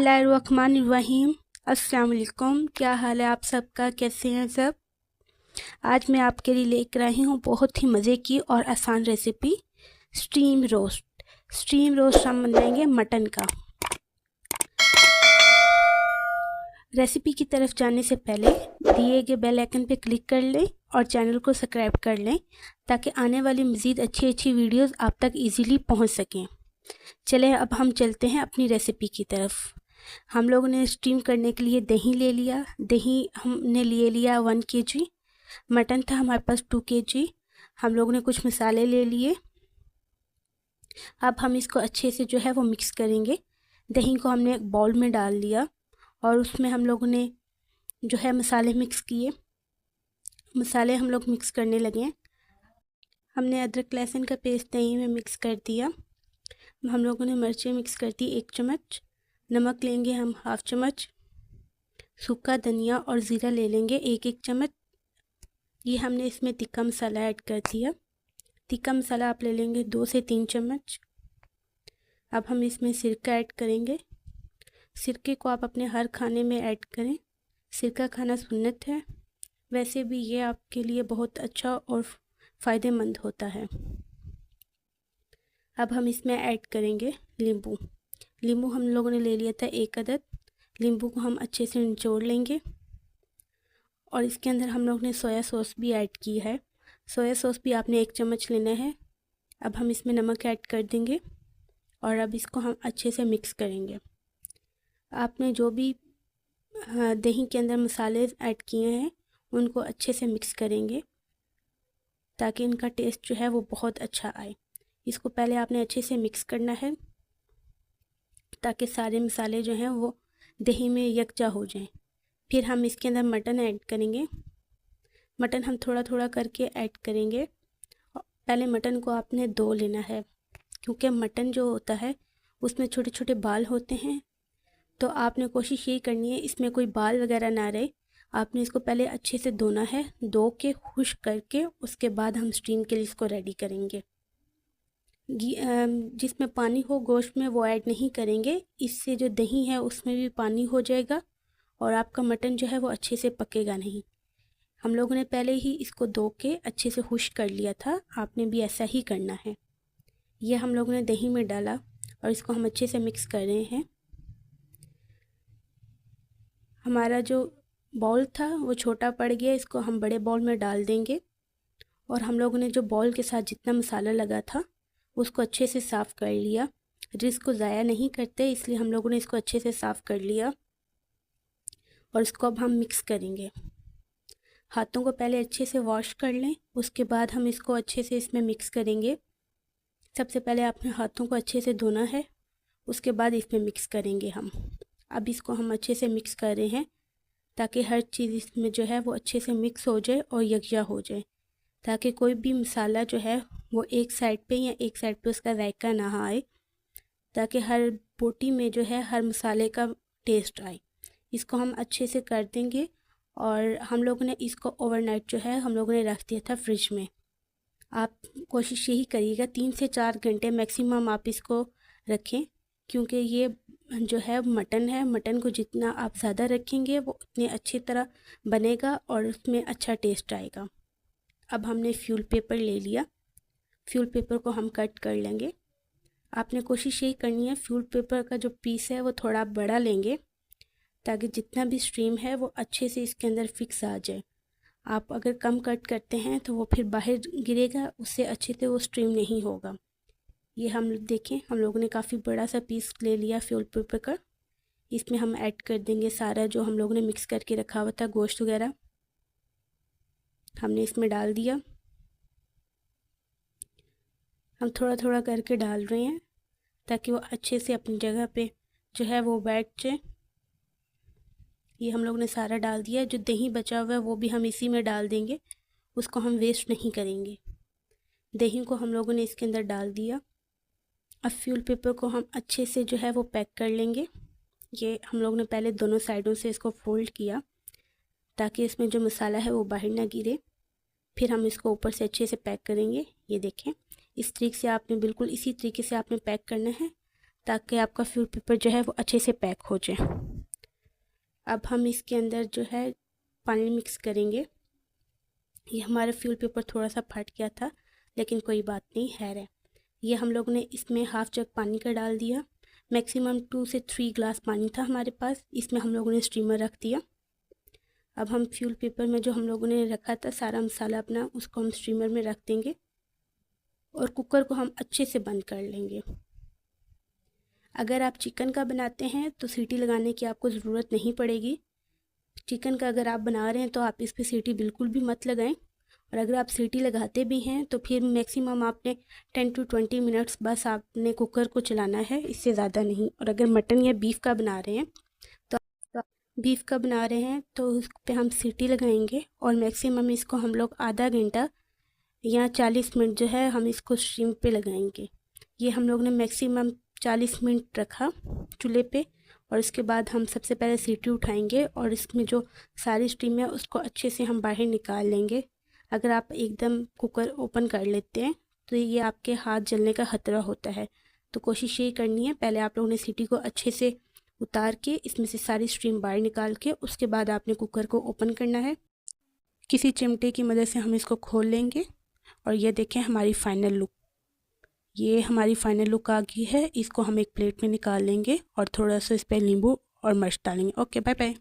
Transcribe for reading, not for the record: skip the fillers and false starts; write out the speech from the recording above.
बिस्मिल्लाहिर्रहमानिर्रहीम। अस्सलाम वालेकुम। क्या हाल है आप सबका, कैसे हैं सब? आज मैं आपके लिए लेकर आई हूँ बहुत ही मज़े की और आसान recipe, steam roast. Steam roast हम बनाएंगे मटन का। रेसिपी की तरफ जाने से पहले दिए गए बेल आइकन पे क्लिक कर लें और चैनल को सब्सक्राइब कर लें ताकि आने वाली मज़ीद अच्छी वीडियोस आप तक इजीली पहुंच सकें। चलें अब हम चलते हैं अपनी रेसिपी की तरफ। हम लोगों ने स्टीम करने के लिए दही ले लिया। दही हमने ले लिया 1 kg। मटन था हमारे पास 2 kg। हम लोगों ने कुछ मसाले ले लिए। अब हम इसको अच्छे से जो है वो मिक्स करेंगे। दही को हमने एक बाउल में डाल लिया और उसमें हम लोगों ने जो है मसाले मिक्स किए। मसाले हम लोग मिक्स करने लगे। हमने अदरक लहसुन का पेस्ट दही में मिक्स कर दिया। हम लोगों ने मिर्चें मिक्स कर दी 1 चम्मच। नमक लेंगे हम 1/2 चम्मच। सूखा धनिया और ज़ीरा ले लेंगे 1-1 चम्मच। ये हमने इसमें तिक्का मसाला ऐड कर दिया। तिक्का मसाला आप ले लेंगे 2 से 3 चम्मच। अब हम इसमें सिरका ऐड करेंगे। सिरके को आप अपने हर खाने में ऐड करें। सिरका खाना सुन्नत है, वैसे भी ये आपके लिए बहुत अच्छा और फ़ायदेमंद होता है। अब हम इसमें ऐड करेंगे नींबू। नींबू हम लोगों ने ले लिया था 1 अदद। नींबू को हम अच्छे से निचोड़ लेंगे और इसके अंदर हम लोग ने सोया सॉस भी ऐड की है। सोया सॉस भी आपने 1 चम्मच लेना है। अब हम इसमें नमक ऐड कर देंगे और अब इसको हम अच्छे से मिक्स करेंगे। आपने जो भी दही के अंदर मसाले ऐड किए हैं उनको अच्छे से मिक्स करेंगे ताकि इनका टेस्ट जो है वो बहुत अच्छा आए। इसको पहले आपने अच्छे से मिक्स करना है ताकि सारे मसाले जो हैं वो दही में यकजा हो जाएं। फिर हम इसके अंदर मटन ऐड करेंगे। मटन हम थोड़ा थोड़ा करके ऐड करेंगे। पहले मटन को आपने धो लेना है क्योंकि मटन जो होता है उसमें छोटे छोटे बाल होते हैं, तो आपने कोशिश यही करनी है इसमें कोई बाल वगैरह ना रहे। आपने इसको पहले अच्छे से धोना है। धो के खुश्क करके उसके बाद हम स्टीम के लिए इसको रेडी करेंगे। जिसमें पानी हो गोश्त में वो ऐड नहीं करेंगे, इससे जो दही है उसमें भी पानी हो जाएगा और आपका मटन जो है वो अच्छे से पकेगा नहीं। हम लोगों ने पहले ही इसको धो के अच्छे से खुश्क कर लिया था, आपने भी ऐसा ही करना है। ये हम लोगों ने दही में डाला और इसको हम अच्छे से मिक्स कर रहे हैं। हमारा जो बाउल था वो छोटा पड़ गया, इसको हम बड़े बाउल में डाल देंगे और हम लोगों ने जो बाउल के साथ जितना मसाला लगा था उसको अच्छे से साफ़ कर लिया। रिस्क को ज़ाया नहीं करते, इसलिए हम लोगों ने इसको अच्छे से साफ़ कर लिया और इसको अब हम मिक्स करेंगे। हाथों को पहले अच्छे से वॉश कर लें, उसके बाद हम इसको अच्छे से इसमें मिक्स करेंगे। सबसे पहले आपने हाथों को अच्छे से धोना है, उसके बाद इसमें मिक्स करेंगे हम। अब इसको हम अच्छे से मिक्स कर रहे हैं ताकि हर चीज़ इसमें जो है वो अच्छे से मिक्स हो जाए और यकजा हो जाए, ताकि कोई भी मसाला जो है वो एक साइड पे या एक साइड पे उसका जायका ना आए, ताकि हर बोटी में जो है हर मसाले का टेस्ट आए। इसको हम अच्छे से कर देंगे और हम लोगों ने इसको ओवरनाइट जो है हम लोगों ने रख दिया था फ्रिज में। आप कोशिश यही करिएगा 3 से 4 घंटे मैक्सिमम आप इसको रखें, क्योंकि ये जो है मटन है, मटन को जितना आप ज़्यादा रखेंगे वो उतनी अच्छी तरह बनेगा और उसमें अच्छा टेस्ट आएगा। अब हमने फ्यूल पेपर ले लिया। फ्यूल पेपर को हम कट कर लेंगे। आपने कोशिश यही करनी है फ्यूल पेपर का जो पीस है वो थोड़ा बड़ा लेंगे ताकि जितना भी स्ट्रीम है वो अच्छे से इसके अंदर फिक्स आ जाए। आप अगर कम कट करते हैं तो वो फिर बाहर गिरेगा, उससे अच्छे से वो स्ट्रीम नहीं होगा। ये हम देखें, हम लोगों ने काफ़ी बड़ा सा पीस ले लिया फ्यूल पेपर का। इसमें हम ऐड कर देंगे सारा जो हम लोगों ने मिक्स करके रखा हुआ था गोश्त वगैरह, हमने इसमें डाल दिया। हम थोड़ा थोड़ा करके डाल रहे हैं ताकि वो अच्छे से अपनी जगह पे जो है वो बैठ जाए। ये हम लोगों ने सारा डाल दिया। जो दही बचा हुआ है वो भी हम इसी में डाल देंगे, उसको हम वेस्ट नहीं करेंगे। दही को हम लोगों ने इसके अंदर डाल दिया। अब फ्यूल पेपर को हम अच्छे से जो है वो पैक कर लेंगे। ये हम लोगों ने पहले दोनों साइडों से इसको फोल्ड किया ताकि इसमें जो मसाला है वो बाहर ना गिरे। फिर हम इसको ऊपर से अच्छे से पैक करेंगे। ये देखें, इस तरीके से आपने बिल्कुल इसी तरीके से आपने पैक करना है ताकि आपका फ्यूल पेपर जो है वो अच्छे से पैक हो जाए। अब हम इसके अंदर जो है पानी मिक्स करेंगे। ये हमारा फ्यूल पेपर थोड़ा सा फट गया था, लेकिन कोई बात नहीं है। ये हम लोग ने इसमें हाफ जग पानी का डाल दिया। मैक्सिमम 2 से 3 ग्लास पानी था हमारे पास। इसमें हम लोगों ने स्टीमर रख दिया। अब हम फ्यूल पेपर में जो हम लोगों ने रखा था सारा मसाला अपना, उसको हम स्टीमर में रख देंगे और कुकर को हम अच्छे से बंद कर लेंगे। अगर आप चिकन का बनाते हैं तो सीटी लगाने की आपको ज़रूरत नहीं पड़ेगी। चिकन का अगर आप बना रहे हैं तो आप इस पर सीटी बिल्कुल भी मत लगाएं, और अगर आप सीटी लगाते भी हैं तो फिर मैक्सिमम आपने 10 to 20 मिनट्स बस आपने कुकर को चलाना है, इससे ज़्यादा नहीं। और अगर मटन या बीफ का बना रहे हैं तो उस पर हम सीटी लगाएंगे और मैक्सिमम इसको हम लोग आधा घंटा या 40 मिनट जो है हम इसको स्टीम पे लगाएंगे। ये हम लोग ने मैक्सिमम 40 मिनट रखा चूल्हे पे, और इसके बाद हम सबसे पहले सीटी उठाएंगे और इसमें जो सारी स्टीम है उसको अच्छे से हम बाहर निकाल लेंगे। अगर आप एकदम कुकर ओपन कर लेते हैं तो ये आपके हाथ जलने का ख़तरा होता है। तो कोशिश ये करनी है, पहले आप लोगों ने सीटी को अच्छे से उतार के इसमें से सारी स्टीम बाहर निकाल के उसके बाद आपने कुकर को ओपन करना है। किसी चिमटे की मदद से हम इसको खोल लेंगे और ये देखें हमारी फ़ाइनल लुक। ये हमारी फ़ाइनल लुक आ गई है। इसको हम एक प्लेट में निकाल लेंगे और थोड़ा सा इस पर नींबू और मिर्च डालेंगे। Okay, bye bye.